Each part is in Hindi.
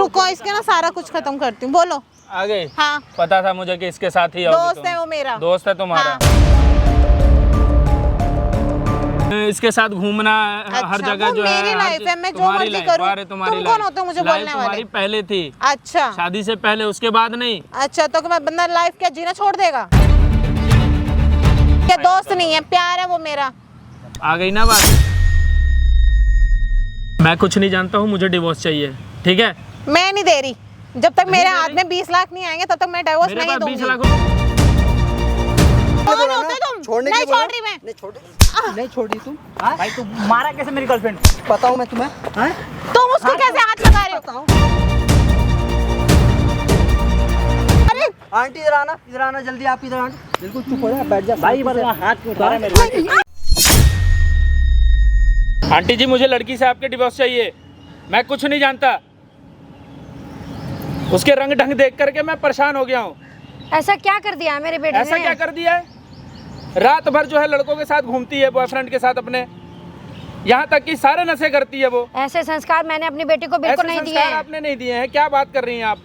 रुको, इसके ना सारा कुछ खत्म करती हूँ। बोलो। आ गई? हाँ, पता था मुझे कि इसके साथ ही दोस्त है वो मेरा। दोस्त है तुम्हारा? हाँ। इसके साथ घूमना हर जगह जो है, मेरी लाइफ है, मैं जो मर्जी करूं। तुम कौन होते हो मुझे बोलने वाले? तुम्हारी पहले थी। अच्छा, शादी से पहले, उसके बाद नहीं। अच्छा, तो मैं बंदा लाइफ क्या जीना छोड़ देगा? क्या दोस्त नहीं है, प्यार है वो मेरा। आ गई ना बात? मैं कुछ नहीं जानता हूँ, मुझे डिवोर्स चाहिए, ठीक है? मैं नहीं दे रही। जब तक मेरे हाथ में 20 लाख नहीं आएंगे तब तक मैं डिवोर्स नहीं दूंगी। 20 लाख कौन होते तुम? छोड़ने नहीं के लिए छोड़ रही मैं। नहीं छोड़ रही तुम? भाई तुम मारा कैसे मेरी गर्लफ्रेंड? पता हूँ मैं तुम्हें। हाँ? तुम उसको कैसे हाथ लगा रहे हो? अरे आंटी इधर आना जल्दी, आप इधर आना। बिल्कुल चुप हो जा, बैठ जा। भाई बस हाथ क्यों उठा रहा है मेरे? आंटी जी, मुझे लड़की से आपके डिवोर्स चाहिए। मैं कुछ नहीं जानता। उसके रंग ढंग देख करके मैं परेशान हो गया हूँ। ऐसा क्या कर दिया है मेरे बेटे ने? ऐसा क्या कर दिया है? रात भर जो है लड़कों के साथ घूमती है, बॉयफ्रेंड के साथ अपने, यहाँ तक कि सारे नशे करती है वो। ऐसे संस्कार मैंने अपनी बेटी को बिल्कुल नहीं दिए हैं। आपने नहीं दिए हैं? क्या बात कर रही हैं आप?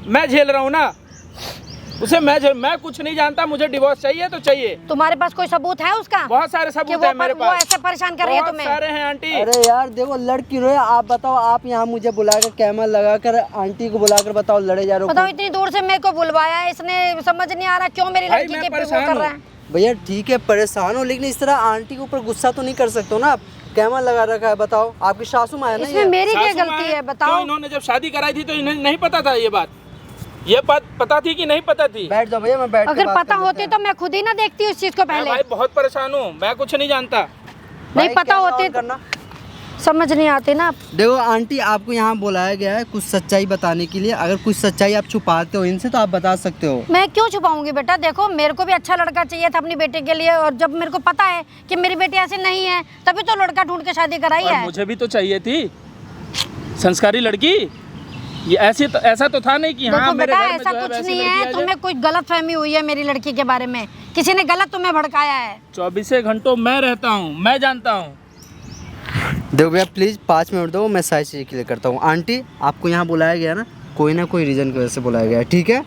मैं झेल रहा हूँ ना उसे। मैं कुछ नहीं जानता, मुझे डिवोर्स चाहिए तो चाहिए। तुम्हारे पास कोई सबूत है उसका? बहुत सारे सबूत है मेरे पास। वो ऐसे परेशान कर रही है बहुत तुम्हें? सारे हैं आंटी। अरे यार देखो, लड़की रोए, आप बताओ। आप यहाँ मुझे बुलाकर कैमरा लगाकर आंटी को बुलाकर बताओ लड़े जा रहे हो। बताओ, इतनी दूर से मेरे को बुलवाया है इसने, समझ नहीं आ रहा क्यों मेरी लड़की के पे वो कर रहा है। भैया ठीक है, परेशान हो, लेकिन इस तरह आंटी के ऊपर गुस्सा तो नहीं कर सकते हो ना आप। कैमरा लगा रखा है, बताओ। आपकी सासू माँ है ना? इसमें मेरी क्या गलती है बताओ? इन्होंने जब शादी कराई थी तो इन्हें नहीं पता था ये बात? ये बात पता थी कि नहीं पता थी? बैठ जाओ भैया, मैं बैठ के अगर बात पता कर होती तो मैं खुद ही ना देखती उस चीज को पहले। भाई बहुत परेशान हूँ, मैं कुछ नहीं जानता। नहीं पता होती करना। समझ नहीं आती ना। देखो आंटी, आपको यहाँ बुलाया गया है कुछ सच्चाई बताने के लिए। अगर कुछ सच्चाई आप छुपाते हो इनसे तो आप बता सकते हो। मैं क्यों छुपाऊंगी बेटा? देखो, मेरे को भी अच्छा लड़का चाहिए था अपनी बेटी के लिए, और जब मेरे को पता है कि मेरी बेटी ऐसी नहीं है तभी तो लड़का ढूंढ के शादी कराई है। मुझे भी तो चाहिए थी संस्कारी लड़की। ये ऐसा तो था नहीं कि हाँ मेरे बेटा घर में ऐसा जो है कुछ वैसी नहीं लड़की है। आ जाए। तुम्हें कोई गलत फहमी हुई है मेरी लड़की के बारे में, किसी ने गलत तुम्हें भड़काया है। 24 घंटों मैं रहता हूँ, मैं जानता हूँ। देखो भैया प्लीज़ 5 मिनट दो, मैं सारी चीज़ क्लियर करता हूँ। आंटी, आपको यहाँ बुलाया गया ना कोई रीज़न की वजह से बुलाया गया है, ठीक है?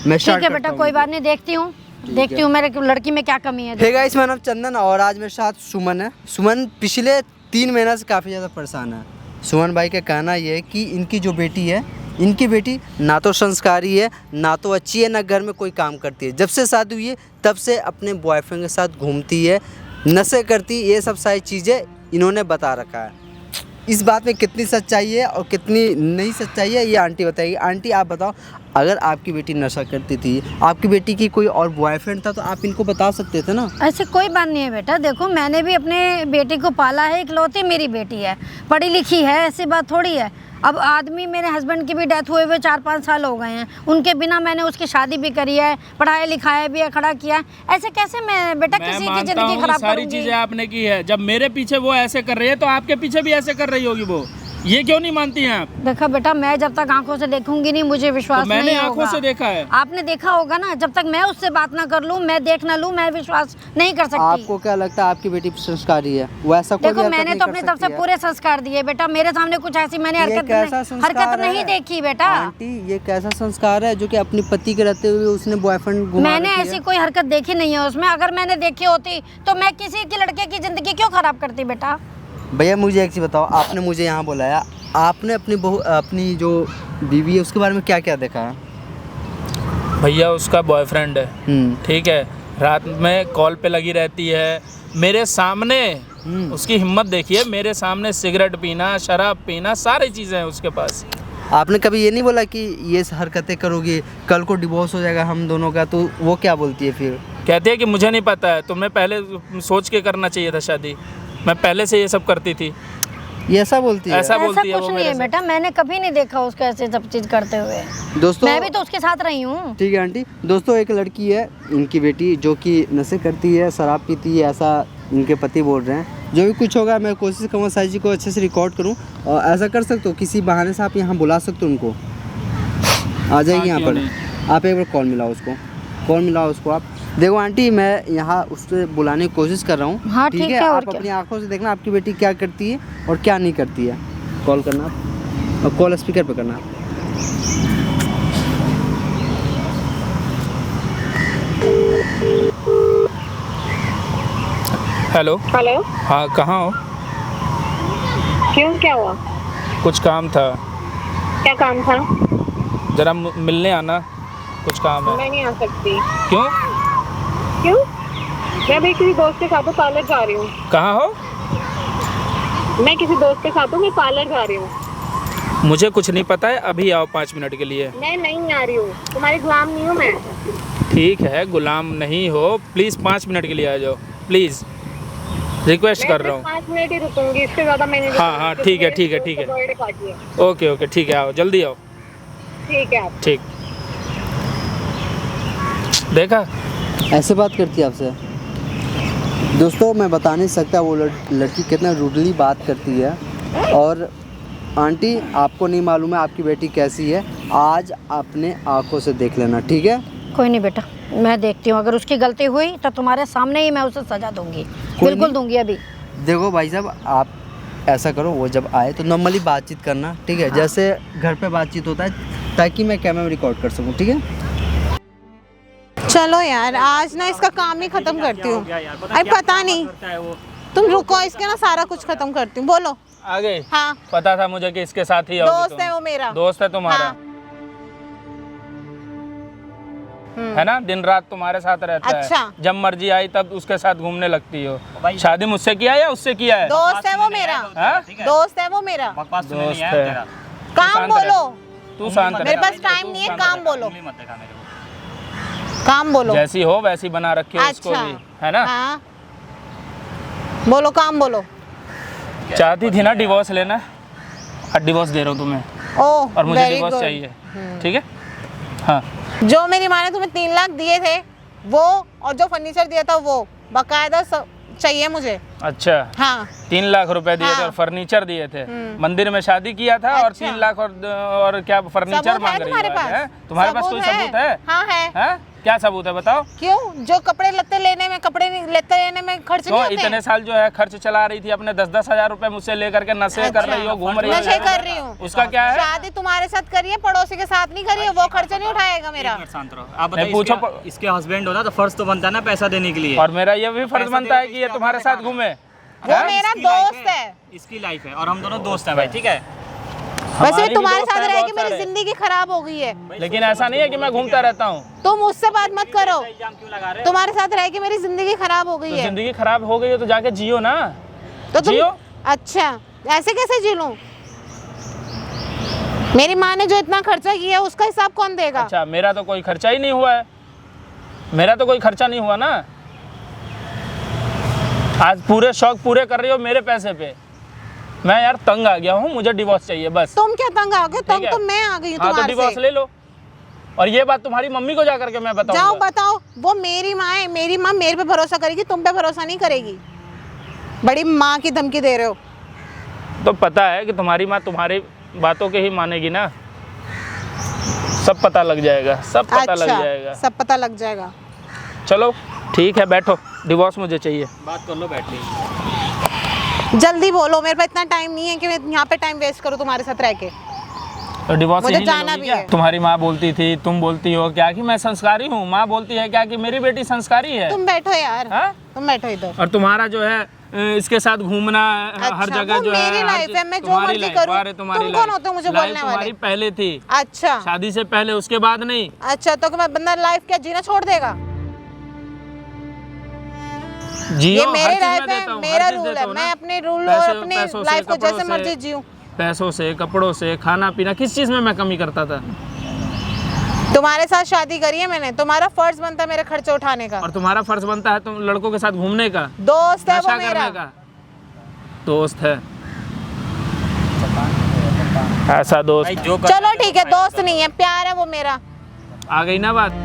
मैं ठीक है बेटा, कोई बात नहीं, देखती हूँ मेरे लड़की में क्या कमी है। ठीक है, इसमें नाम चंदन और आज मेरे साथ सुमन है। सुमन पिछले 3 महीने से काफ़ी ज़्यादा परेशान है। सुमन भाई का कहना ये है कि इनकी जो बेटी है, इनकी बेटी ना तो संस्कारी है, ना तो अच्छी है, ना घर में कोई काम करती है। जब से शादी हुई है तब से अपने बॉयफ्रेंड के साथ घूमती है, नशे करती, ये सब सारी चीज़ें इन्होंने बता रखा है। इस बात में कितनी सच्चाई है और कितनी नहीं सच्चाई है ये आंटी बताएगी। आंटी आप बताओ, अगर आपकी बेटी नशा करती थी, आपकी बेटी की कोई और बॉयफ्रेंड था तो आप इनको बता सकते थे ना? ऐसे कोई बात नहीं है बेटा। देखो, मैंने भी अपने बेटी को पाला है, इकलौती मेरी बेटी है, पढ़ी लिखी है, ऐसी बात थोड़ी है। अब आदमी, मेरे हस्बैंड की भी डेथ हुए हुए 4-5 साल हो गए हैं, उनके बिना मैंने उसकी शादी भी करी है, पढ़ाया लिखाया भी है, खड़ा किया है। ऐसे कैसे मैं बेटा किसी की जिंदगी खराब सारी करूंगी? चीजें आपने की है। जब मेरे पीछे वो ऐसे कर रही है तो आपके पीछे भी ऐसे कर रही होगी वो। ये क्यों नहीं मानती हैं आप? देखा बेटा, मैं जब तक आंखों से देखूंगी नहीं मुझे विश्वास तो मैंने नहीं होगा। आंखों से देखा है। आपने देखा होगा ना, जब तक मैं उससे बात ना कर लूं, मैं देख ना लूं, मैं विश्वास नहीं कर सकती। आपको क्या लगता है आपकी बेटी संस्कारी है? वैसा कोई देखो, मैंने तो अपनी तरफ से पूरे संस्कार दिए बेटा। मेरे सामने कुछ ऐसी मैंने हरकत नहीं देखी बेटा। आंटी, ये कैसा संस्कार है जो कि अपने पति के रहते हुए उसने बॉयफ्रेंड घुमा मैंने रखी है? ऐसी कोई हरकत देखी नहीं है उसमें। अगर मैंने देखी होती तो मैं किसी की लड़के की जिंदगी क्यों खराब करती बेटा? भैया मुझे एक चीज़ बताओ, आपने मुझे यहाँ बुलाया, आपने अपनी जो बीवी है उसके बारे में क्या क्या देखा है? भैया उसका बॉयफ्रेंड है, ठीक है, रात में कॉल पे लगी रहती है मेरे सामने। उसकी हिम्मत देखिए, मेरे सामने सिगरेट पीना, शराब पीना, सारी चीज़ें हैं उसके पास। आपने कभी ये नहीं बोला कि ये हरकतें करोगी कल को डिवोर्स हो जाएगा हम दोनों का? तो वो क्या बोलती है फिर? कहती है कि मुझे नहीं पता है, तुम्हें पहले सोच के करना चाहिए था शादी, मैं पहले से ये सब करती थी। ये ऐसा बोलती है? ऐसा बोलती है कुछ वो नहीं है बेटा, मैंने कभी नहीं देखा उसको ऐसे सब चीज करते हुए। दोस्तों, मैं भी तो उसके साथ रही हूँ। ठीक है आंटी। दोस्तों, एक लड़की है, इनकी बेटी, जो कि नशे करती है, शराब पीती है, ऐसा इनके पति बोल रहे हैं। जो भी कुछ होगा मैं कोशिश करूँगा सारी चीज़ को अच्छे से रिकॉर्ड करूँ, और ऐसा कर सकते हो किसी बहाने से आप यहाँ बुला सकते हो उनको, आ जाएगी यहाँ पर। आप एक बार कॉल मिलाओ उसको आप। देखो आंटी, मैं यहाँ उससे बुलाने की कोशिश कर रहा हूँ। हाँ, ठीक है। आप अपनी आंखों से देखना आपकी बेटी क्या करती है और क्या नहीं करती है। कॉल करना और कॉल स्पीकर पे करना। हेलो। हेलो, हाँ, कहाँ हो? क्यों, क्या हुआ? कुछ काम था, क्या काम था? जरा मिलने आना, कुछ काम है। मैं नहीं आ सकती। क्यों? क्यों? मैं अभी किसी दोस्त के साथ हूँ, पार्लर जा रही हूँ। कहाँ हो? मैं किसी दोस्त के साथ हूँ, मैं पार्लर जा रही हूँ। मुझे कुछ नहीं पता है, अभी आओ 5 मिनट के लिए। मैं नहीं आ रही हूँ, तुम्हारी गुलाम नहीं हूँ मैं। ठीक है, गुलाम नहीं हो, प्लीज़ 5 मिनट के लिए आ जाओ, प्लीज़ रिक्वेस्ट कर रहा हूँ। 5 मिनट ही रुकूंगी, इससे ज़्यादा मैं नहीं हाँ हाँ, ठीक है ठीक है ठीक है, बर्थडे पार्टी है। ओके ओके, ठीक है, आओ जल्दी आओ। ठीक है आप। ठीक। देखा, ऐसे बात करती है आपसे? दोस्तों मैं बता नहीं सकता वो लड़की कितना रूडली बात करती है। और आंटी, आपको नहीं मालूम है आपकी बेटी कैसी है, आज अपने आंखों से देख लेना, ठीक है? कोई नहीं बेटा, मैं देखती हूँ, अगर उसकी गलती हुई तो तुम्हारे सामने ही मैं उसे सजा दूंगी, बिल्कुल नहीं। दूंगी अभी। देखो भाई साहब, आप ऐसा करो, वो जब आए तो नॉर्मली बातचीत करना, ठीक है? जैसे घर पे बातचीत होता है, ताकि मैं कैमरा में रिकॉर्ड कर सकूँ, ठीक है? चलो यार, आज ना इसका काम ही खत्म करती हूँ। अरे पता नहीं, तुम रुको, इसके ना सारा कुछ खत्म करती हूँ। बोलो। आ गई? हाँ, पता था मुझे कि इसके साथ ही आओगी दोस्त तुम। है वो मेरा। दोस्त है तुम्हारा? हाँ। है ना, दिन रात तुम्हारे साथ रहता अच्छा। है, जब मर्जी आई तब उसके साथ घूमने लगती हो। शादी मुझसे किया या उससे किया है? दोस्त है वो मेरा। हाँ? दोस्त है वो मेरा। दोस्त है। काम शांत बोलो। तू शांत मेरे रह। पास टाइम नहीं है, काम बोलो। काम बोलो। जैसी हो वैसी बना रखी हो उसको अच्छा। भी, है ना? हाँ, बोलो, काम बोलो। चाहती थी ना डिवोर्स लेना, और डिवोर्स दे रहा हूँ तुम्हें, ओह, और मुझे very डिवोर्स good। चाहिए, ठीक है? हाँ, जो मेरी माँ ने तुम्हें 3 लाख दिए थे वो, और जो फर्नीचर दिया था वो, बकायदा चाहिए मुझे। अच्छा। हाँ। 3 लाख रुपए दिए थे हाँ। और फर्नीचर दिए थे। मंदिर में शादी किया था और अच्छा। 3 लाख और क्या फर्नीचर सबूत है मांग रही तुम्हारे है? पास? हैं? तुम्हारे पास कोई सबूत है? हाँ है। हैं? क्या सबूत है बताओ? क्यों? जो कपड़े लत्ते लेने में, कपड़े लेते लेने में खर्च नहीं तो होते? इतने साल जो है खर्च चला रही थी अपने, 10-10 हजार रुपए मुझसे लेकर के नशे कर रही हो, घूम रही हो। नशे कर रही हूँ। उसका क्या है? शादी तुम्हारे साथ करी है, पड़ोसी के साथ नहीं करी है, वो खर्चा नहीं उठाएगा मेरा। शांत रहो। आप नहीं, बताइए, पूछो इसके हस्बैंड हो ना, तो फर्ज तो बनता है ना पैसा देने के लिए। और मेरा ये भी फर्ज बनता है कि ये तुम्हारे साथ घूमे। वो मेरा दोस्त है। इसकी लाइफ है और हम दोनों दोस्त हैं भाई, ठीक है? वैसे हमारी भी तुम्हारे दोस्त साथ है, रह के बहुत मेरी सारे। जिंदगी खराब हो गई है। लेकिन ऐसा नहीं है कि मैं घूमता रहता हूँ। तुम मुझसे बात मत करो, इल्जाम क्यों लगा रहे हो? तुम्हारे साथ रह के मेरी जिंदगी खराब हो गई तो है। जिंदगी खराब हो गई है तो जाके जियो ना। तो तुम, जियो। अच्छा, ऐसे कैसे जी लूं? मेरी माँ ने जो इतना खर्चा किया उसका हिसाब कौन देगा? अच्छा, मेरा तो कोई खर्चा ही नहीं हुआ है, मेरा तो कोई खर्चा नहीं हुआ ना। आज पूरे शौक पूरे कर रही हो मेरे पैसे पे। मैं यार तंग आ गया हूँ, मुझे डिवोर्स चाहिए बस। तुम क्या तंग आ गए? ठीक तंग है। तो मैं आ गई हूँ हाँ, तो तुम्हारे डिवोर्स से। ले लो, और ये बात तुम्हारी मम्मी को जा करके मैं बताऊंगा। जाओ बताओ, वो मेरी माँ है, मेरी माँ मेरे पे भरोसा करेगी, तुम पे भरोसा नहीं करेगी। बड़ी माँ की धमकी दे रहे हो। तो पता है कि तुम्हारी माँ तुम्हारी बातों के ही मानेगी ना, सब पता लग जाएगा, सब पता लग जाएगा। सब पता लग जाएगा। चलो ठीक है, बैठो, डिवोर्स मुझे चाहिए। बात कर लो, बैठ लीजिए। जल्दी बोलो, मेरे पास इतना टाइम नहीं है कि मैं यहाँ पे टाइम वेस्ट करूँ तुम्हारे साथ रह के। तो डिवोर्स मुझे यहीं ले जाना लोगी भी क्या? है। तुम्हारी माँ बोलती थी, तुम बोलती हो क्या कि मैं संस्कारी हूँ, माँ बोलती है क्या कि मेरी बेटी संस्कारी है। तुम बैठो यार। हाँ? तुम बैठो इधर। और तुम्हारा जो है इसके साथ घूमना हर अच्छा, जगह वो जो है, मेरी हर लाइफ है, मैं जो तुम्हारी मर्जी लाइफ, करूँ। अरे तुम्हारी तुम कौन लाइफ। होते हो मुझे लाइफ बोलने वाले? तुम्हारी पहले थी, अच्छा शादी से पहले, उसके बाद नहीं। अच्छा, तो मैं बंदा लाइफ क्या जीना छोड़ देगा? जियो, ये मेरे हर चीज़ मैं लाइफ देता है, हूँ, मेरा हर चीज़ रूल देता है। हूँ मैं ना। अपने रूल और अपनी पैसों से, लाइफ को कपड़ों जैसे से, मर्जी जीऊं। पैसों से, कपड़ों से, खाना पीना, किस चीज़ में मैं कमी करता था? तुम्हारे साथ शादी करी है मैंने, तुम्हारा फर्ज बनता है मेरे खर्चे उठाने का। और तुम्हारा फर्ज बनता है तुम लड़कों के साथ घूमने का, दोस्त है वो नशा मेरा। करने का। दोस्त है, ऐसा दोस्त। भाई जो चलो ठीक है, दोस्त नहीं है, प्यार है वो मेरा। आ गई ना बात?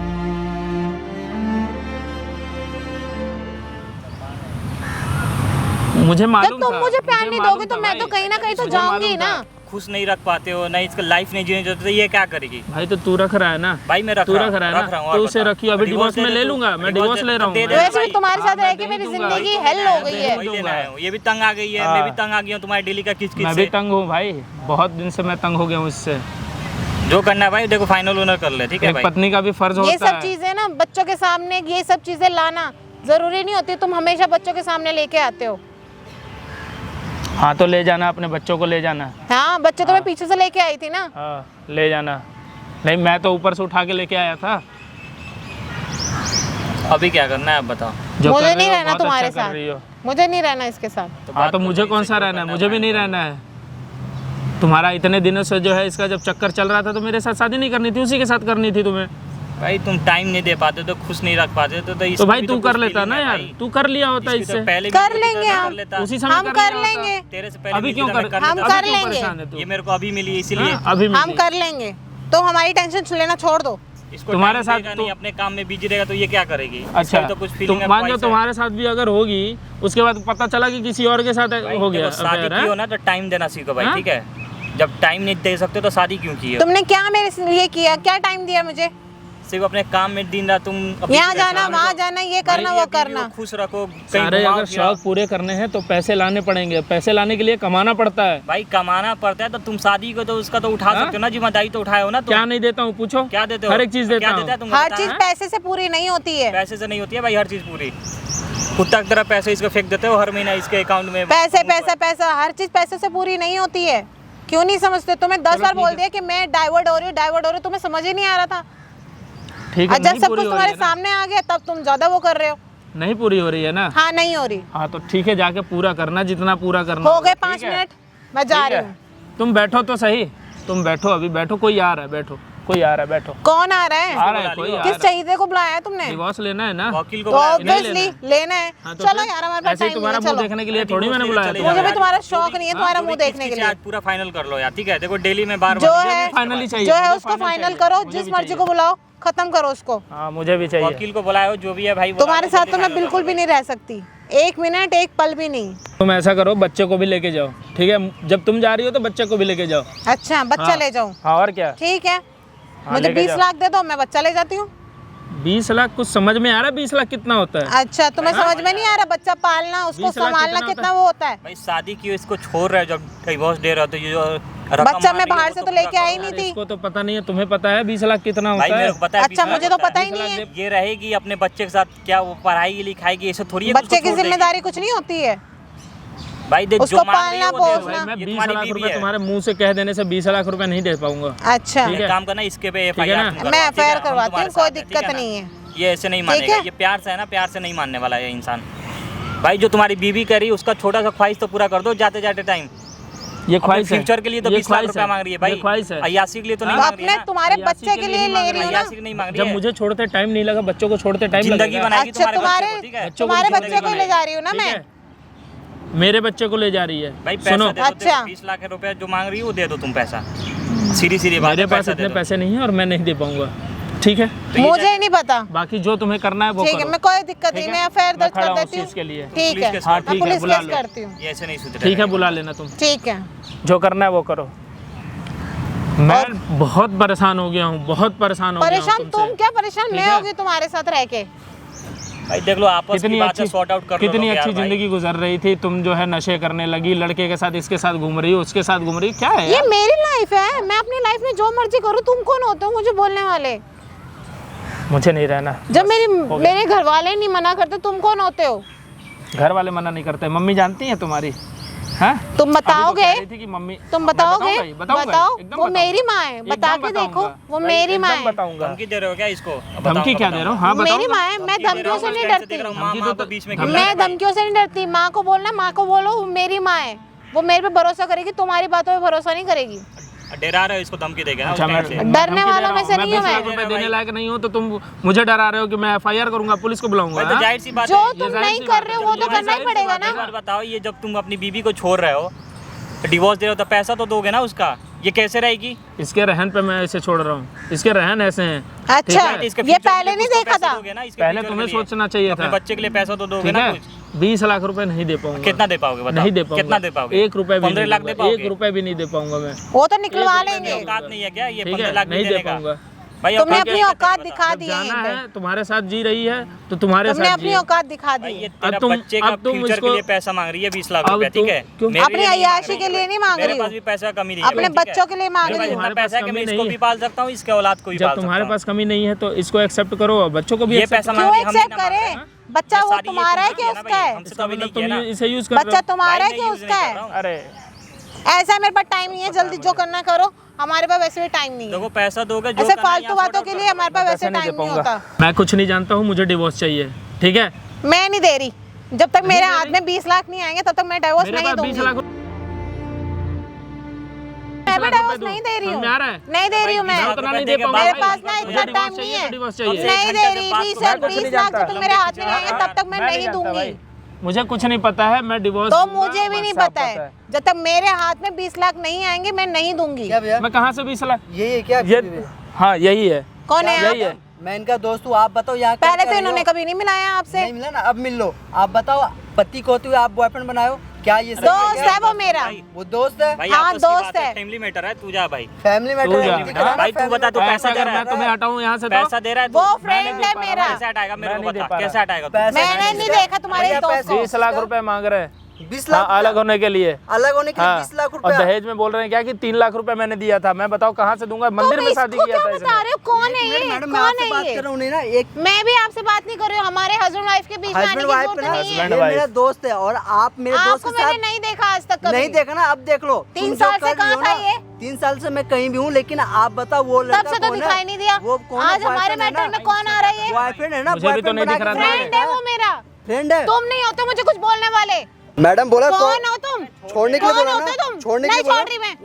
मुझे जब मालूम तुम था, मुझे प्यार नहीं मालूम दोगे तो था मैं भाई। तो कहीं ना कहीं तो मुझे जाऊंगी मालूम ना। था। खुश नहीं रख पाते हो, नहीं इसका लाइफ नहीं जीने देते, तो ये क्या करेगी? भाई तो तू रख रहा है ना, भाई मैं रख तू रहा रख हूँ, रहा है रख रहा ना, हूँ, तो और उसे बता। रखियो। अभी डिवोर्स दे में दे ले तू। लूंगा, मैं डिवोर्स डिवोर्स ले रहा हूँ। दे दे मैं। वैसे भी भाई। तुम्हारे साथ हाँ, रह मैं के दे मेरी दूंगा। जिंदगी हेल हो गई है। दे वही लेना दूंगा। है, ये भी तंग आ गई है, हाँ। मैं भी तंग आ गया हूँ तुम्हारी डेली का किच मैं किच भी से। तंग हूँ भाई, बहुत दिन से मैं तंग हो गया हूँ इससे। जो करना है भाई देखो फाइनल ओनर कर ले, ठीक है एक भाई। पत्नी का भी फर्ज ये होता सब है। चीजें ना बच्चों के सामने ये सब चीजें लाना जरूरी नहीं होती। तुम हमेशा बच्चों के सामने लेके आते हो। हाँ तो ले जाना, अपने बच्चों को ले जाना। हाँ बच्चे तो मैं पीछे से लेके आई थी ना। हाँ ले जाना। नहीं मैं तो ऊपर से उठा के लेके आया था। अभी क्या करना है आप बताओ। जो कर मुझे रही नहीं हो, रहना बहुत तुम्हारे अच्छा कर रही हो। साथ, मुझे नहीं रहना इसके साथ। हाँ तो मुझे कौन सा रहना है, मुझे भी नहीं रहना है। तुम्हारा इतने दिनों से जो है इसका जब चक्कर चल रहा था तो मेरे साथ शादी नहीं करनी थी, उसी के साथ करनी थी तुम्हें। भाई तुम टाइम नहीं दे पाते तो खुश नहीं रख पाते तो तो भाई तू कर लेता ना यार, तू कर लिया होता इससे इससे। पहले कर लेंगे हम, उसी समय हम कर कर लिया होता। लेंगे। तेरे से पहले अभी मिली क्यों तो कर मैं कर हम लेता। कर अभी क्यों लेंगे। परेशान है तू? ये मेरे को अभी मिली इसीलिए। हाँ, अभी हम मिली। कर लेंगे तो हमारी टेंशन लेना छोड़ दो। इसको तुम्हारे टाइम साथ देगा तो- नहीं, अपने काम में बिजी रहेगा तो ये क्या करेगी। अच्छा इसका भी तो कुछ तुम फीलिंग मान जाओ तुम्हारे साथ भी अगर होगी, उसके बाद पता चला कि किसी और के साथ हो गया शादी affair, की हो हैं? ना तो टाइम देना सीखो भाई, हाँ? ठीक है। जब टाइम नहीं दे सकते तो शादी क्यों की हो। तुमने क्या मेरे लिए किया, क्या टाइम दिया मुझे? सिर्फ अपने काम में दिन रात तुम अपनी यहाँ पैसा जाना लगाओ, वहाँ जाना, ये करना भाई वो ये बीवी करना। को खुश रखो, कहीं सारे घुमाओ अगर फिराओ। शौक पूरे करने हैं तो पैसे लाने पड़ेंगे, पैसे लाने के लिए कमाना पड़ता है। भाई कमाना पड़ता है तो तुम शादी को तो उसका तो उठा हाँ? सकते हो ना, जिम्मेदारी तो उठाए हो ना। क्या नहीं देता हूँ पूछो, क्या देते हो? हर एक चीज देता क्या हूँ। देता है तुमको हर बताना चीज है? पैसे से पूरी नहीं होती है। पैसे से नहीं होती है भाई हर चीज पूरी। कुत्ता की तरह पैसे इसको फेंक देते हो हर महीना इसके अकाउंट में। पैसे पैसा पैसा, हर चीज पैसे से पूरी नहीं होती है। क्यों नहीं समझते? तुम्हें 10 बार बोल दिया कि मैं डाइवर्ट हो रही हूँ, डाइवर्ट हो रही हूँ, तुम्हें समझ ही नहीं आ रहा था। ठीक है, और जब नहीं सब पूरी कुछ हो रही तुम्हारे है ना, सामने आ गया तब तुम ज्यादा वो कर रहे हो। नहीं पूरी हो रही है ना। हाँ नहीं हो रही। हाँ तो ठीक है, जाके पूरा करना जितना पूरा करना हो गए होगा, 5 ठीक है? मिनट, मैं जा ठीक रही है। हूँ। तुम बैठो तो सही, तुम बैठो, अभी बैठो, कोई आ रहा है, बैठो, कोई आ रहा है, बैठो। कौन आ रहा है? आ रहा है कोई आ किस रहा है। शहीदे को बुलाया है तुमने? डिवोर्स लेना है ना। वकील को तो बुलाया। ऑब्वियसली लेना है। हाँ, तो चलो फिर यार हमारे पास ऐसे ही टाइम नहीं तुम्हारा है, मुंह चलो। देखने के लिए अरे थोड़ी मैंने डिवोर्स बुलाया ले तुम्हें। मुझे भी यार, तुम्हारा जो शौक भी- नहीं है तुम्हारा मुंह जो भी देखने के किस चीज़ लिए। आज पूरा फाइनल कर लो यार, ठीक है। देखो डेली में बार जो है फाइनली चाहिए, जो है मुझे उसको final फाइनल चाहिए, करो, मुझे जिस भी मर्जी चाहिए। को बुलाओ, खत्म करो उसको। हाँ मुझे भी चाहिए। वकील को बुलाओ जो भी है भाई। बुला तुम्हारे लो, साथ जल्दी तो मैं final बिल्कुल कर भी लो। नहीं रह सकती, 1 मिनट 1 पल भी नहीं। तुम ऐसा करो, बच्चे को भी लेके जाओ, ठीक है। जब तुम जा रही हो तो बच्चे को भी लेके जाओ। अच्छा बच्चा हाँ। ले जाऊं? हाँ और क्या। ठीक है, हाँ, मुझे लेके 20 जाओ। लाख दे दो, मैं बच्चा ले जाती हूँ। 20 लाख कुछ समझ में आ रहा है? 20 लाख कितना होता है? अच्छा तुम्हें समझ में नहीं आ रहा? बच्चा पालना, उसको 20 लाख संभालना कितना कितना वो होता है? भाई शादी की इसको छोड़ रहे हो, जब डिवोर्स दे रहे हो तो ये जो रकम बच्चा मांग मैं रही है, बाहर वो से तो पूरा लेके आई करो। नहीं थी। इसको तो पता नहीं है, तुम्हें पता है 20 लाख कितना भाई होता मेरे है? को पता है। अच्छा 20 लाख मुझे तो होता पता ही 20 नहीं लाख है। ये रहेगी अपने बच्चे के साथ, क्या वो पढ़ाई लिखाएगी, ऐसे थोड़ी है कि बच्चे उसको की छोड़ देगी। जिम्मेदारी कुछ नहीं होती है। भाई देख उसको जो मांग रही है पालना, वो दे दो। पोसना। मैं ये 20 तुम्हारी लाख बीवी रुपए है। तुम्हारे मुंह से कह देने से 20 लाख रुपए नहीं दे पाऊंगा। अच्छा ठीक है। एक काम करना, इसके पे है एफआईआर ना? तुम करवाओ, मैं ठीक है? एफआईआर हम करवाती तुम्हारे हूँ, कोई साथ हैं, ठीक दिक्कत है ना? नहीं है। ये ऐसे नहीं ठीक मानेगा, है? ये प्यार से है ना, प्यार से नहीं मानने वाला है इंसान। भाई जो तुम्हारी बीवी कह रही है उसका छोटा सा ख्वाहिश तो पूरा कर दो जाते जाते टाइम। ये ख्वाहिश है, फ्यूचर के लिए तो ये 20 लाख ख्वाहिश रुपया मांग रही है भाई। ये ख्वाहिश है। अय्याशी के लिए तो नहीं तो मांग रही अपने है ना। तुम्हारे अय्याशी बच्चे के के लिए लिए नहीं ले मांग रही हूँ रही, ना। अय्याशी के नहीं मांग रही जब है। मुझे छोड़ते टाइम नहीं लगा, बच्चों को छोड़ते टाइम जिंदगी लगेगा। बनाएगी अच्छा तुम्हारे बच्चे तुम्हारे को, ठीक है? बच्चों को तुम्हारे जिंदगी बच्चे को ले बनाएगी, जा रही हूँ ना ठीक मैं। है? मेरे बच्चे को ले जा रही है। भाई पैसा सुनो, दे दो, अच्छा। 20 लाख रुपया जो मांग रही है वो दे दो तुम पैसा। सीधी सीधी बात मेरे है, पास पैसा इतने दे दो। पैसे नहीं है और मैं नहीं दे पाऊंगा, ठीक है। मुझे नहीं पता। बाकी जो तुम्हें करना है वो ठीक है, करो। मैं कोई दिक्कत ठीक नहीं, है? मैं एफआईआर मैं दर्ज खड़ा कर हूँ देती उस हूँ। चीज़ के लिए। ठीक पुलिस है, केस हाँ, मैं ठीक है, पुलिस बुला केस लो। करती हूँ। ये ऐसे नहीं सुधरेगा। ठीक है, बुला लेना तुम, ठीक है। जो करना है वो करो। मैं बहुत परेशान हो गया हूँ, बहुत परेशान हो गया हूँ परेशान तुम तुमसे। क्या परेशान ठीक मैं है? होगी तुम्हारे साथ रह के। भाई देख लो आपस कितनी की बात अच्छी है, सॉर्ट आउट कर लो कितनी लोग यार अच्छी भाई। जिंदगी गुजर रही थी, तुम जो है नशे करने लगी, लड़के के साथ इसके साथ घूम रही हो, उसके साथ घूम रही हो, क्या है ये यार? मेरी लाइफ है, मैं अपनी लाइफ में जो मर्जी करूँ। तुम कौन होते हो मुझे बोलने वाले? मुझे नहीं रहना। जब मेरे घर वाले नहीं मना करते, तुम कौन होते हो? घर वाले मना नहीं करते, मम्मी जानती है तुम्हारी? हैं? तुम बताओगे? अभी तो कह रही थी कि मम्मी, तुम मैं बताओगे? बताऊंगा, बताओ, एकदम वो बताऊंगा। मेरी माँ है, बता एकदम के देखो, बताऊंगा। वो भाई, मेरी एकदम माँ है। बताऊंगा। धमकी दे रहे हो क्या इसको? धमकी क्या दे रहा हूँ? हाँ मेरी बताऊंगा। माँ है, मैं धमकियों से नहीं डरती। धमकी माँ तो- बीच में धमकी- मैं धमकियों से नहीं डरती। माँ को बोलना, माँ को बोलो, वो मेरी माँ है, वो मेरे पे भरोसा करेगी, तुम्हारी बातों पे भरोसा नहीं करेगी। डरा रहे हो इसको धमकी देके ना, अच्छा, उस मैं टाइम से। डरने धमकी दे वालों रहा में से नहीं हूँ 20 लाख मैं। रुपए देने लायक नहीं हूँ तो तुम मुझे डरा रहे हो कि मैं एफआईआर करूंगा, पुलिस को बुलाऊंगा? भाई तो हाँ? जाहिर सी बात जो है। तुम जाहिर नहीं सी कर बात रहे है। हो वो तो ये करना ही जाहिर सी पड़ेगा बात है। एक ना। बात बताओ, ये जब तुम अपनी बीवी को छोड़ रहे हो, डिवोर्स दे रहे हो तो पैसा तो दोगे ना उसका, ये कैसे रहेगी? इसके रहन पे मैं इसे छोड़ रहा हूँ, इसके रहन ऐसे हैं। अच्छा है? इसके ये future के पहले लिए नहीं कुछ तो देखा पैसा था। दोगे ना इसके पहले future तुम्हें के लिए। सोचना चाहिए अपने था, बच्चे के लिए पैसा तो दोगे ठीक ना है? कुछ। 20 लाख रुपए नहीं दे पाऊंगा। कितना दे पाओगे बताओ? नहीं दे पाऊंगा। कितना दे पाओगे? 1 रुपए भी 15 लाख दे पाओगे? 1 रुपए भी नहीं दे पाऊंगा मैं। वो तो निकलवा एक रुपए लेंगे। नहीं औकात नहीं है क्या ये ठीक 15 है, लाख भी नहीं दे देने का? पाऊंगा। भाई तुमने अपन अपनी क्या औकात करते हैं दिखा जब दी जाना है है तुम्हारे साथ जी रही है तो तुम्हारे तुमने साथ अपनी जिए। औकात दिखा भाई दी ये है। तेरा तुम- बच्चे का अब तुम फ्यूचर के इसको- लिए पैसा मांग रही है 20 लाख अब रुपया, ठीक है? तुम- मेरे अपनी लिए नहीं अय्याशी मांग के रही लिए है। नहीं मांग मेरे रही पास हूँ। भी पैसा कमी नहीं है अपने भाई, ठीक है? बच्चों के लिए मांग मेरे पास रही हूँ। इतना तुम्हारे पैसा है पास कि मैं कमी इसको नहीं भी है। पाल सकता हूँ, इसके औलाद को भी जब पाल तुम्हारे सकता पास कमी नहीं है तो इसको एक्सेप्ट करो और बच्चों को भी ये accept पैसा करो। क्यों मांग रही, हम एक्सेप्ट नहीं मांग रहे करे? हैं। बच्चा ये वो सारी ये तुम्हारा है चीज़ें कि हैं ना उसका भाई, है? हमसे तो अभी मतलब नहीं किया तुम ना। इसे यूज कर रहे बच्चा हो। तुम्हारा है भाई, कि मैं use उसका नहीं है? कर रहा हूँ। अरे ऐसा है, मेरे पास टाइम नहीं है, जल्दी जो करना करो, हमारे पास वैसे भी टाइम नहीं देखो है। पैसा दोगे जो ऐसे करना है फालतू यहाँ बातों sort के out लिए कर हमारे दो। पास पैसे वैसे नहीं दे टाइम नहीं पाऊंगा। होता। मैं कुछ नहीं जानता हूँ, मुझे डिवोर्स चाहिए, ठीक है? मैं नहीं दे रही, जब तक मेरे हाथ में 20 लाख नहीं आएंगे तब तक मैं डिवोर्स मेरे नहीं पास 20 दूंगी। लाख मैं भी रुपए डिवोर्स दूं। नहीं दे रही समझ में आ रहा है? हूँ, नहीं दे रही हूँ मैं। मैं उतना नहीं दे पाऊंगा मेरे भाई। पास ना मुझे इतना डिवोर्स टाइम नहीं चाहिए है, तो डिवोर्स चाहिए। नहीं दे रही। 20 लाख जब तक मेरे हाथ में नहीं आएंगे तब तक मैं नहीं जानता दूंगी। भाई। मुझे कुछ नहीं पता है, मैं डिवोर्स तो दूंगा, मुझे भी बस नहीं साफ पता है, जब तक मेरे हाथ में 20 लाख नहीं आएंगे मैं नहीं दूंगी। क्या भैया मैं कहाँ से 20 लाख? यही है क्या ये हाँ यही है, कौन है यही आप? है। मैं इनका दोस्त हूँ, आप बताओ यहाँ क्या पहले कर तो रही इन्होंने हो? कभी नहीं मिलाया आपसे। नहीं मिला ना, अब मिल लो। आप बताओ, पति को होते हुए आप बॉयफ्रेंड बनाओ, क्या ये सही दोस्त क्या? है वो मेरा। वो दोस्त है, भाई हाँ, आपस की दोस्त बात है, है। फैमिली मैटर है, तू जा भाई। फैमिली तू मैटर जा। है, ठीक है ना? भाई तू बता, तू ऐसा पैसा दे अगर रहा मैं है, तुम्हें हटाऊं यहाँ से तो पैसा दे रहा है वो तू? फ्रेंड है मेरा। कैसे हटाएगा मेरे मैं को नहीं दे बता, पा रहा। कैसे हटाएगा तू? पैसा मैंने किसका? नहीं देखा तुम्हारे भैया, दोस्त पैसा को। 20 लाख रुपए मांग रहे हैं 20 हाँ, लाख अलग होने के लिए। अलग होने के लिए हाँ 20 लाख और रुपया। दहेज में बोल रहे हैं क्या कि 3 लाख रुपए मैंने दिया था। मैं बताओ कहाँ से दूंगा? मंदिर में शादी इसको किया क्या था बता इसने। रहे हो? कौन है ये? मैडम मैं कौन आपसे है बात ये? कर रहा हूँ, नहीं ना, एक मैं भी आपसे बात नहीं कर रही हूँ, हमारे हस्बैंड वाइफ के बीच में आने हस्बैंड की वाइफ जरूरत ना, नहीं ये है। Husband wife। मेरा दोस्त है और आप मेरे दोस्त आपको के मैंने साथ नहीं देखा आज तक कभी। नहीं देखा ना, अब देख लो। 3 तुम जो साल से कर रही कहाँ हो था ना, ये? 3 साल से मैं कहीं भी हूँ, लेकिन आप बताओ वो लड़का तब से तो कौन है? दिखाई नहीं दिया। वो कौन है? आज हमारे boyfriend है मैटर ना? में कौन आ रही है? बॉयफ्रेंड है ना, मुझे भी तो नहीं दिख रहा था। फ्रेंड है वो मेरा। फ्रेंड है। तुम नहीं होते मुझे कुछ बोलने वाले। मैडम बोला कौन हो तुम? छोड़ने के लिए कौन बोला होते ना, तुम? छोड़ने के नहीं लिए बोला। छोड़ रही मैं।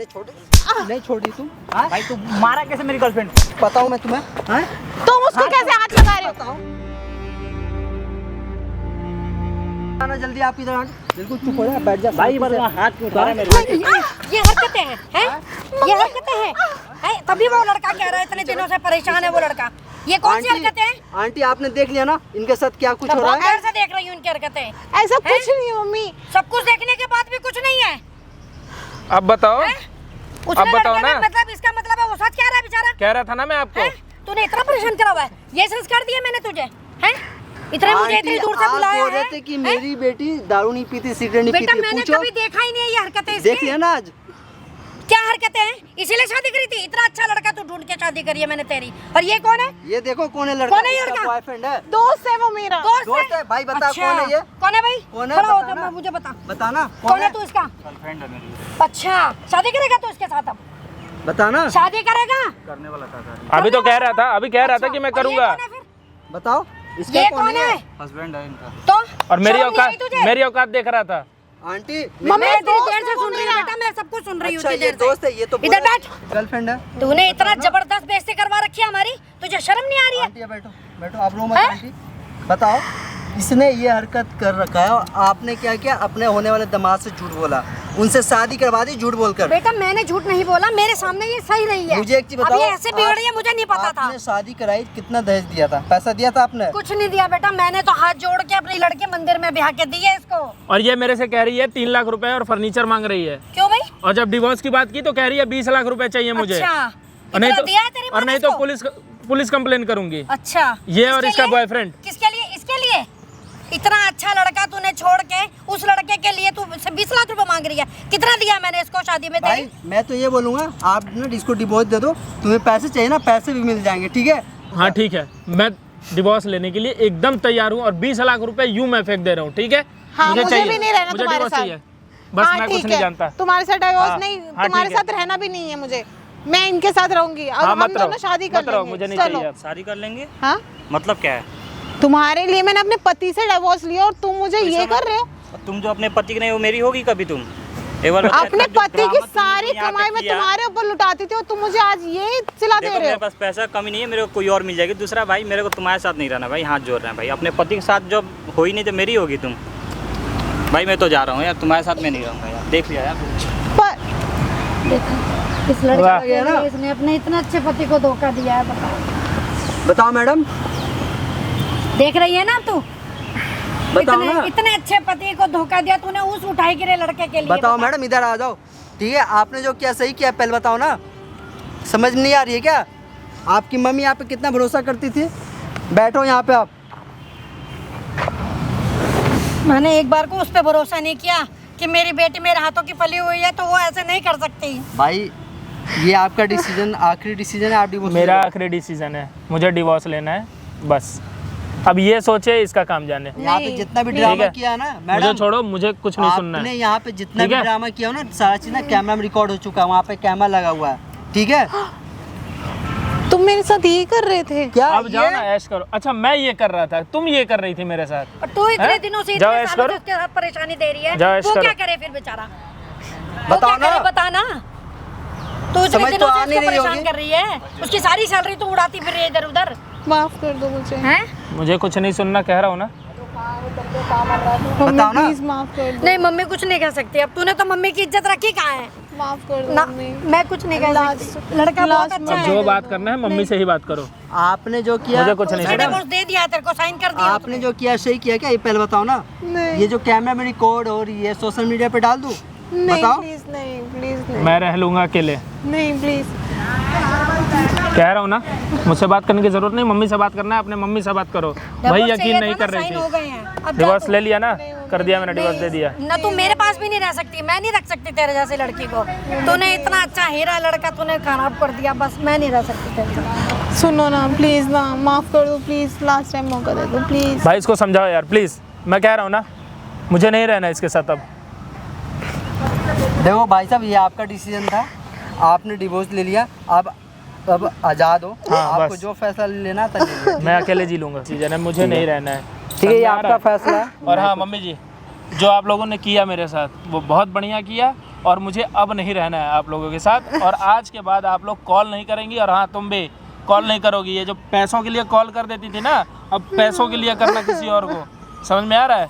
नहीं छोड़ रही तुम? हाँ? भाई तू मारा कैसे मेरी गर्लफ्रेंड? बताओ मैं तुम्हें, हाँ? तुम उसको कैसे हाथ लगा रहे हो? आना जल्दी, आप इधर आना। बिल्कुल चुप हो जा, बैठ जा। भाई शांति से। हाथ क्यों उठा रहा है मेरे? ये हरकतें हैं, हैं? ये हरकतें हैं? तभी वो लड़का कह रहा है इतने दिनों से परेशान है वो लड़का। ये कौन सी हरकतें हैं? आंटी आपने देख लिया ना इनके साथ क्या कुछ हो रहा बहुत है? देर से देख रही हूँ इनकी हरकतें। ऐसा कुछ नहीं है मम्मी। सब कुछ देखने के बाद भी कुछ नहीं है। अब बताओ, उसने अब बताओ लड़के ने ना। मतलब इसका मतलब है वो सच कह रहा है बेचारा। कह रहा था ना मैं आपको। हैं? तूने इतना परेशान करा हुआ है, ये संस्कार दिया मैंने तुझे, हैं? इतने मुझे इतनी दूर से आप बुलाया बोल रहे है, थे कि हैं? मेरी बेटी दारू नहीं पीती, सिगरेट नहीं बेटा पीती। मैंने पूछो, कभी देखा ही नहीं है ये हरकतें देख इसकी। लिया ना आज। क्या हरकतें हैं? इसीलिए शादी करी थी? इतना अच्छा लड़का तू ढूंढ के शादी करी है मैंने तेरी। और ये कौन है? ये देखो कौन है लड़का, कौन है ये लड़का? बॉयफ्रेंड है, दोस्त है वो मेरा। दोस्त है। भाई बता अच्छा, कौन है ये? कौन है भाई? कौन है? खड़ा हो बताना। जा, मुझे बता। बताना कौन है तू इसका? गर्लफ्रेंड है मेरी। अच्छा, शादी करेगा तू इसके साथ? अब बताना, शादी करेगा? करने वाला था अभी तो कह रहा था, अभी कह रहा था कि मैं और ये करूंगा। कौन है फिर? बताओ इसका ये कौन है? हस्बैंड है इनका। तो और मेरी शर्म नहीं आई औकात, तुझे? मेरी औकात देख रहा था। आंटी मैं मम्मी, इतनी दोस्त देर है से वो सुन रही हूँ मेरा। बेटा, मैं सब कुछ सुन रही हूँ अच्छा इतनी ये देर से। दोस्त है, ये तो इधर बोला बैठ। गर्लफ्रेंड है। तूने इतना जबरदस्त बेइज्जती करवा रखी है हमारी, तुझे शर्म नहीं आ रही है? आंटी बैठो बैठो, आप रो मत। आंटी बताओ, इसने ये हरकत कर रखा है और आपने क्या किया? अपने होने वाले दामाद से झूठ बोला, उनसे शादी करवा दी झूठ बोलकर। बेटा मैंने झूठ नहीं बोला, मेरे सामने ये सही रही है। मुझे एक चीज अब बताओ, ये ऐसे बिगड़ रही है मुझे नहीं पता था। आपने शादी कराई, कितना दहेज दिया था? पैसा दिया था आपने? कुछ नहीं दिया बेटा, मैंने तो हाथ जोड़ के अपनी लड़के मंदिर में ब्याह के दिए इसको। और ये मेरे से कह रही है 3 लाख रुपए और फर्नीचर मांग रही है। क्यों भाई? और जब डिवोर्स की बात की तो कह रही है 20 लाख रुपए चाहिए मुझे। अच्छा, और नहीं इतना तो दिया है तेरी माँ और ने नहीं तो इसको? पुलिस कंप्लेन करूंगी। अच्छा, ये और किसके इसका लिए? बॉयफ्रेंड। किसके लिए? इसके लिए? इतना अच्छा लड़का तूने छोड़ के उस लड़के के लिए तू 20 लाख रुपए मांग रही है। कितना दिया मैंने इसको शादी में भाई तेरी? मैं तो ये बोलूंगा, आप ना इसको डिवोर्स दे दो, तुम्हें पैसे चाहिए ना, पैसे भी मिल जाएंगे, ठीक है? हाँ ठीक है, मैं डिवोर्स लेने के लिए एकदम तैयार हूँ और 20 लाख रुपए यूं मैं फेंक दे रहा हूँ, ठीक है? हाँ, मुझे चाहिए, भी नहीं रहना मुझे तुम्हारे डिवोर्स साथ। चाहिए। बस हाँ, मैं कुछ ठीक नहीं है। जानता। तुम्हारे साथ डिवोर्स हाँ, नहीं, हाँ, तुम्हारे ठीक है। साथ रहना भी नहीं है मुझे। मैं इनके साथ रहूंगी और हाँ, हम मत रहो, दोनों शादी कर मत रहो, लेंगे। मुझे नहीं चलो। चाहिए। शादी कर लेंगे? हाँ, मतलब क्या है? तुम्हारे लिए मैंने अपने पति से डिवोर्स लिया और तुम मुझे ये कर रहे हो? तुम जो अपने पति की नहीं वो मेरी होगी कभी तुम? एक बार बता, अपने जो पति ड्रामा की तुमने सारी यहाँ पे कमाई मैं किया, तुम्हारे ऊपर लुटाती थी और तुम मुझे आज ये सिला दे देखो रहे मेरे हो। पास पैसा कमी नहीं है, मेरे को कोई और मिल जाएगी। दूसरा भाई मेरे को तुम्हारे साथ नहीं रहना भाई, हाथ जोड़ रहे हैं भाई। अपने पति के साथ जब हो ही नहीं तो मेरी होगी तुम। भाई मैं तो जा रहा हूँ यार, तुम्हारे साथ मैं नहीं रहूँगा यार, देख लिया यार। पर देखो इस लड़के वाह। के लिए इसने अपने इतने अच्छे पति को धोखा दिया है। बताओ मैडम, देख रही है ना तू? बताओ ना। इतने अच्छे पति को धोखा दिया तूने उस उठाई गिरे लड़के के लिए। बताओ मैडम, इधर आ जाओ, ठीक है? आपने जो किया सही किया, पहले बताओ ना, समझ नहीं आ रही है क्या? आपकी मम्मी यहाँ पे कितना भरोसा करती थी। बैठो यहाँ पे आप। मैंने एक बार को उस पर भरोसा नहीं किया कि मेरी बेटी मेरे हाथों की पली हुई है, तो वो ऐसे नहीं कर सकती। भाई ये आपका डिसीजन, आखिरी डिसीजन है, आप डिवोर्स मेरा आखिरी डिसीजन है, मुझे डिवोर्स लेना है बस। अब ये सोचे इसका काम जाने। यहाँ पे जितना भी ठीक ड्रामा है। किया है ना मुझे मैडम, छोड़ो, मुझे कुछ नहीं सुनना आपने है। यहाँ पे जितना ठीक भी है? ड्रामा किया हो ना, सारा चीज ना कैमरा में रिकॉर्ड हो चुका है, वहाँ पे कैमरा लगा हुआ है, ठीक है। तुम मेरे साथ यही कर रहे थे क्या अब जाओ ना, ऐश करो। अच्छा मैं ये कर रहा था, तुम ये कर रही थी मेरे साथ। और तू इतने हैं? दिनों से जाओ इतने ऐश सालों करो। से उसके साथ परेशानी दे रही है, जाओ ऐश वो करो। क्या करे फिर बेचारा? बताओ वो क्या करे ना। बताना। तू इतने समझ तो दिनों से आ नहीं उसको रही परेशान होगी। कर रही है, उसकी सारी सैलरी तो उड़ाती फिर रही है इधर उधर। माफ कर दो मुझे। हैं? मुझे कुछ नहीं सुनना, कह रहा हूँ ना। मम्मी बताओ ना। प्लीज माफ कर दो। नहीं मम्मी कुछ नहीं कह सकती। अब तूने तो मम्मी की इज्जत रखी कहाँ है? माफ कर दो ना मम्मी। मैं कुछ नहीं कह सकती। लड़का बहुत अच्छा अब है। जो बात करना है मम्मी से ही बात करो। आपने जो किया, मुझे कुछ नहीं उसने सुनना। डिवोर्स दे दिया है, तेरे को साइन कर दिया आपने जो किया सही किया क्या, ये पहले बताओ ना। नहीं ये जो कैमरा में रिकॉर्ड हो रही है, सोशल मीडिया पे डाल दूं? नहीं बताओ। प्लीज नहीं, प्लीज नहीं, मैं रह लूँगा अकेले, नहीं प्लीज। कह रहा हूँ ना। मुझसे बात करने की जरूरत नहीं, मम्मी से बात करना है, अपने मम्मी से बात करो। भाई यकीन नहीं कर रही साइन हो थी। गए हैं। अब जा डिवोर्स तू। ले लिया ना, कर दिया मैंने, डिवोर्स दे दिया। ना तू मेरे पास भी नहीं रह सकती, मैं नहीं रख सकती तेरे जैसी लड़की को। तूने इतना अच्छा हीरा लड़का तूने खराब कर दिया, बस मैं नहीं रह सकती तेरे साथ। सुनो ना प्लीज ना, माफ कर दो प्लीज, लास्ट टाइम मौका दे दो प्लीज। भाई इसको समझाओ यार प्लीज़, मैं कह रहा हूँ ना, मुझे नहीं रहना इसके साथ अब। देखो भाई साहब, ये आपका डिसीजन था, आपने डिवोर्स ले लिया, अब आज़ाद हो। हाँ, आपको बस। जो फैसला लेना था ले लिया। मैं अकेले जी लूँगा, सीजन है, मुझे नहीं रहना है। ठीक है, ये समझ आ आपका रहा है? फैसला है। और हाँ मम्मी जी, जो आप लोगों ने किया मेरे साथ वो बहुत बढ़िया किया, और मुझे अब नहीं रहना है आप लोगों के साथ। और आज के बाद आप लोग कॉल नहीं करेंगी, और हाँ तुम भी कॉल नहीं करोगी। ये जो पैसों के लिए कॉल कर देती थी ना, अब पैसों के लिए करना किसी और को। समझ में आ रहा है?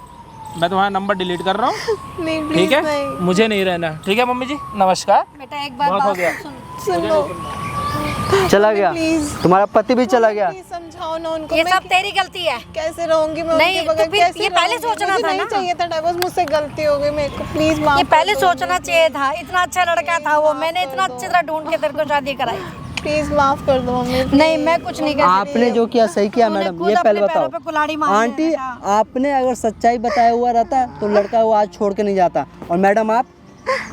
मैं तुम्हारा नंबर डिलीट कर रहा हूँ, नहीं ठीक प्लीज है? नहीं। मुझे नहीं रहना, ठीक है मम्मी जी, नमस्कार। बेटा एक बार बहुत हो बात गया। सुन। सुनो चला गया, प्लीज, तुम्हारा पति भी चला गया। प्लीज समझाओ ना उनको। ये मैं सब तेरी गलती है। कैसे रहूंगी मैं नहीं, उनके तो बगैर? फिर कैसे ये पहले रहूंगी? सोचना मुझे था नहीं ना। चाहिए था डिवोर्स, मुझसे गलती हो गई, मेरे को प्लीज माफ ये कर पहले दो। सोचना चाहिए था। इतना अच्छा लड़का था वो, मैंने इतना अच्छी तरह ढूंढ के तेरे को शादी कराई। प्लीज माफ कर दो मम्मी। नहीं मैं कुछ नहीं कर सकती। आपने जो किया सही किया तूने मैडम, खुद ये पहले अपने पैरों बताओ। पे कुल्हाड़ी मारी है आंटी, बेटा। आपने अगर सच्चाई बताया हुआ रहता तो लड़का वो आज छोड़ के नहीं जाता। और मैडम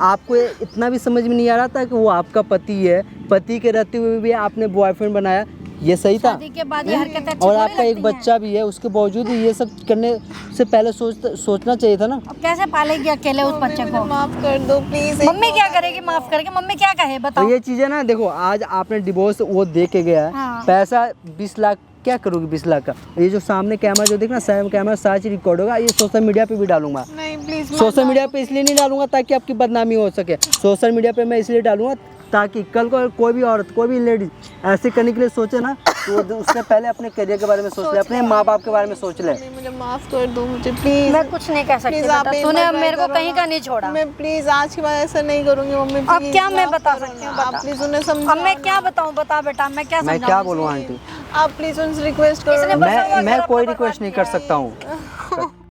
आपको ये इतना भी समझ में नहीं आ रहा था कि वो आपका पति है, पति के रहते हुए भी आपने बॉयफ्रेंड बनाया, ये सही था? शादी के बाद ये हरकतें अच्छी और थोड़ी आपका एक लगती हैं। बच्चा भी है, उसके बावजूद भी ये सब करने से पहले सोचना चाहिए था ना। अब कैसे पालेगी अकेले उस बच्चे को? माफ कर दो प्लीज। मम्मी क्या करेगी माफ करके? मम्मी क्या कहे तो बताओ? ये चीज़ें ना, देखो आज आपने डिवोर्स वो दे के गया है, हाँ। पैसा 20 लाख, क्या करोगे 20 लाख का? ये जो सामने कैमरा जो देखना, कैमरा सारा चीज रिकॉर्ड होगा, ये सोशल मीडिया पे भी डालूंगा। नहीं प्लीज सोशल मीडिया पे इसलिए नहीं डालूंगा ताकि आपकी बदनामी हो सके। सोशल मीडिया पे मैं इसलिए डालूंगा ताकि कल को कोई भी औरत, कोई भी लेडीज ऐसे करने के लिए सोचे ना, तो उससे पहले अपने करियर के बारे में सोच ले, अपने माँ बाप के बारे में सोच ले। मुझे माफ कर दो, मुझे प्लीज। मैं कुछ नहीं कह सकती प्लीज आप बेटा। एक तूने बार अब try मेरे को करो कहीं ना। का नहीं छोड़ा। मैं प्लीज आज के बाद ऐसा नहीं करूंगी मम्मी। अब please, क्या मैं माफ बता करो सकती ना। हूँ? आप बता। प्लीज उन्हें समझाओ। अब मैं क्या बताऊँ? बता बेटा, मैं क्या मैं समझाऊँ? क्या बोलूँ आंटी? आप प्लीज उनसे रिक्वेस्ट करो। इसने बसा हुआ मैं घर कोई अपना रिक्वेस्ट नहीं कर सकता हूँ।